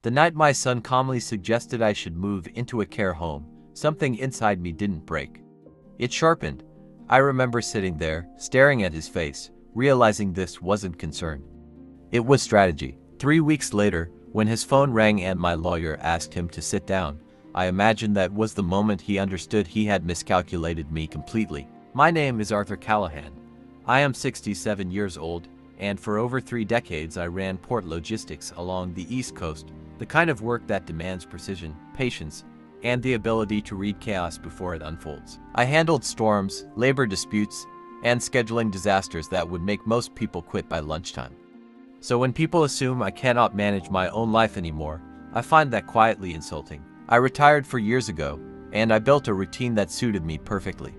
The night my son calmly suggested I should move into a care home, something inside me didn't break. It sharpened. I remember sitting there, staring at his face, realizing this wasn't concern. It was strategy. 3 weeks later, when his phone rang and my lawyer asked him to sit down, I imagined that was the moment he understood he had miscalculated me completely. My name is Arthur Callahan. I am 67 years old, and for over 3 decades I ran port logistics along the East Coast, the kind of work that demands precision, patience, and the ability to read chaos before it unfolds. I handled storms, labor disputes, and scheduling disasters that would make most people quit by lunchtime. So when people assume I cannot manage my own life anymore, I find that quietly insulting. I retired 4 years ago, and I built a routine that suited me perfectly.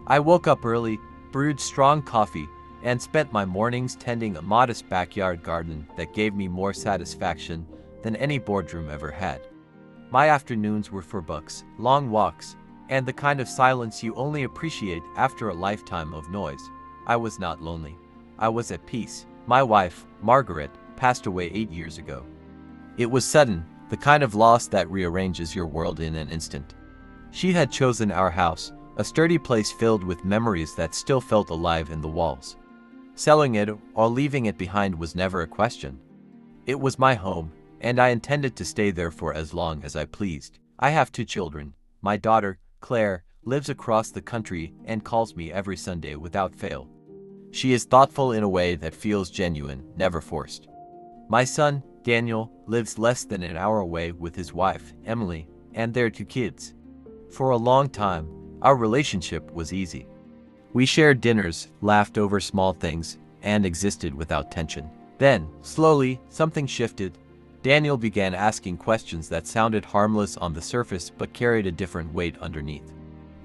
I woke up early, brewed strong coffee, and spent my mornings tending a modest backyard garden that gave me more satisfaction than any boardroom ever had. My afternoons were for books, long walks, and the kind of silence you only appreciate after a lifetime of noise. I was not lonely. I was at peace. My wife, Margaret, passed away 8 years ago. It was sudden, the kind of loss that rearranges your world in an instant. She had chosen our house, a sturdy place filled with memories that still felt alive in the walls. Selling it or leaving it behind was never a question. It was my home, and I intended to stay there for as long as I pleased. I have 2 children. My daughter, Claire, lives across the country and calls me every Sunday without fail. She is thoughtful in a way that feels genuine, never forced. My son, Daniel, lives less than an hour away with his wife, Emily, and their 2 kids. For a long time, our relationship was easy. We shared dinners, laughed over small things, and existed without tension. Then, slowly, something shifted. Daniel began asking questions that sounded harmless on the surface but carried a different weight underneath.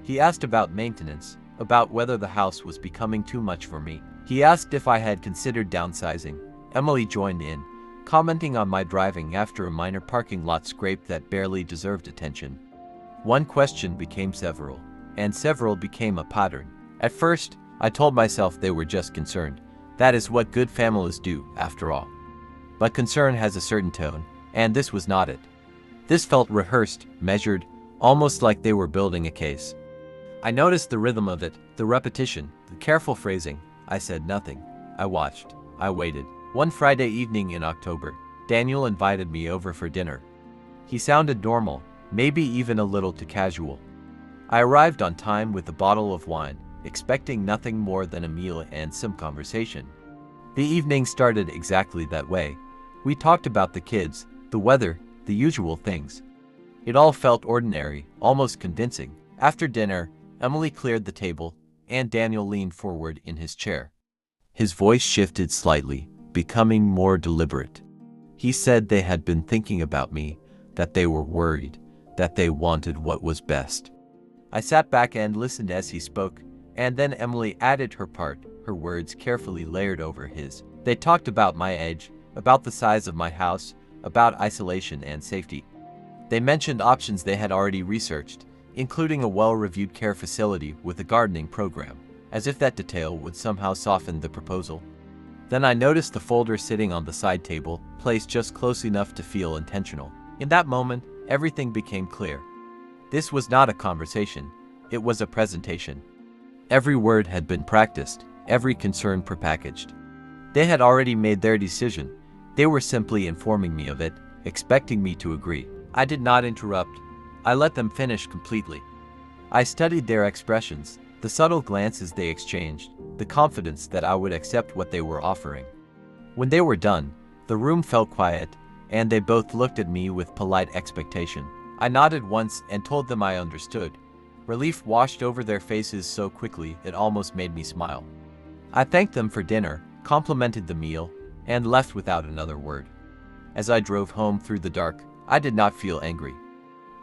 He asked about maintenance, about whether the house was becoming too much for me. He asked if I had considered downsizing. Emily joined in, commenting on my driving after a minor parking lot scrape that barely deserved attention. One question became several, and several became a pattern. At first, I told myself they were just concerned. That is what good families do, after all. But concern has a certain tone, and this was not it. This felt rehearsed, measured, almost like they were building a case. I noticed the rhythm of it, the repetition, the careful phrasing. I said nothing. I watched. I waited. One Friday evening in October, Daniel invited me over for dinner. He sounded normal, maybe even a little too casual. I arrived on time with a bottle of wine, expecting nothing more than a meal and some conversation. The evening started exactly that way. We talked about the kids, the weather, the usual things. It all felt ordinary, almost convincing. After dinner, Emily cleared the table, and Daniel leaned forward in his chair. His voice shifted slightly, becoming more deliberate. He said they had been thinking about me, that they were worried, that they wanted what was best. I sat back and listened as he spoke, and then Emily added her part, her words carefully layered over his. They talked about my age, about the size of my house, about isolation and safety. They mentioned options they had already researched, including a well-reviewed care facility with a gardening program, as if that detail would somehow soften the proposal. Then I noticed the folder sitting on the side table, placed just close enough to feel intentional. In that moment, everything became clear. This was not a conversation, it was a presentation. Every word had been practiced, every concern prepackaged. They had already made their decision. They were simply informing me of it, expecting me to agree. I did not interrupt. I let them finish completely. I studied their expressions, the subtle glances they exchanged, the confidence that I would accept what they were offering. When they were done, the room felt quiet, and they both looked at me with polite expectation. I nodded once and told them I understood. Relief washed over their faces so quickly it almost made me smile. I thanked them for dinner, complimented the meal, and left without another word. As I drove home through the dark, I did not feel angry.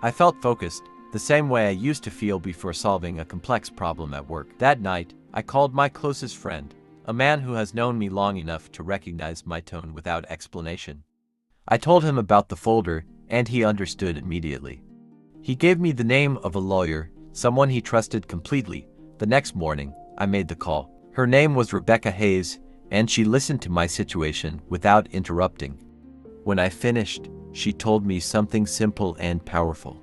I felt focused, the same way I used to feel before solving a complex problem at work. That night, I called my closest friend, a man who has known me long enough to recognize my tone without explanation. I told him about the folder, and he understood immediately. He gave me the name of a lawyer, someone he trusted completely. The next morning, I made the call. Her name was Rebecca Hayes, and she listened to my situation without interrupting. When I finished, she told me something simple and powerful.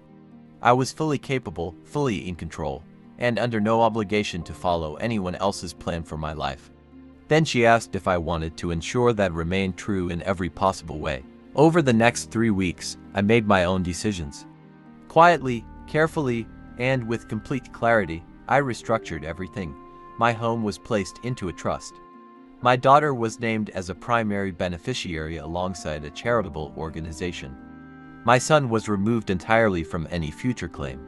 I was fully capable, fully in control, and under no obligation to follow anyone else's plan for my life. Then she asked if I wanted to ensure that remained true in every possible way. Over the next 3 weeks, I made my own decisions. Quietly, carefully, and with complete clarity, I restructured everything. My home was placed into a trust. My daughter was named as a primary beneficiary alongside a charitable organization. My son was removed entirely from any future claim.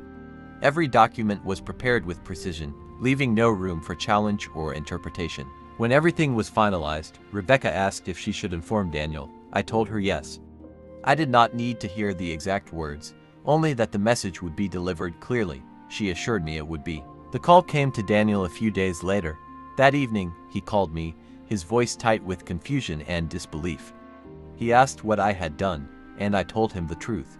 Every document was prepared with precision, leaving no room for challenge or interpretation. When everything was finalized, Rebecca asked if she should inform Daniel. I told her yes. I did not need to hear the exact words, only that the message would be delivered clearly. She assured me it would be. The call came to Daniel a few days later. That evening, he called me, his voice tight with confusion and disbelief. He asked what I had done, and I told him the truth.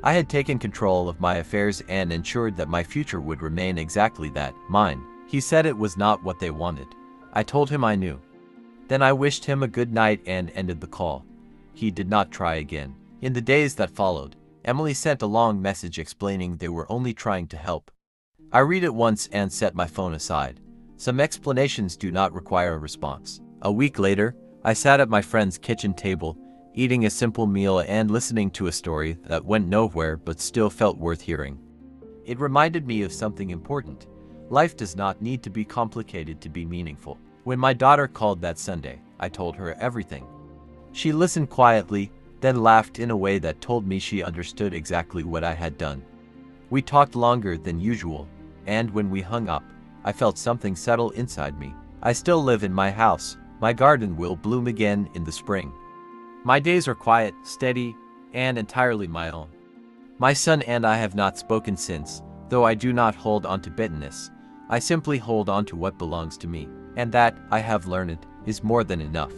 I had taken control of my affairs and ensured that my future would remain exactly that, mine. He said it was not what they wanted. I told him I knew. Then I wished him a good night and ended the call. He did not try again. In the days that followed, Emily sent a long message explaining they were only trying to help. I read it once and set my phone aside. Some explanations do not require a response. A week later, I sat at my friend's kitchen table, eating a simple meal and listening to a story that went nowhere but still felt worth hearing. It reminded me of something important. Life does not need to be complicated to be meaningful. When my daughter called that Sunday, I told her everything. She listened quietly, then laughed in a way that told me she understood exactly what I had done. We talked longer than usual, and when we hung up, I felt something settle inside me. I still live in my house. My garden will bloom again in the spring. My days are quiet, steady, and entirely my own. My son and I have not spoken since, though I do not hold on to bitterness. I simply hold on to what belongs to me, and that, I have learned, is more than enough.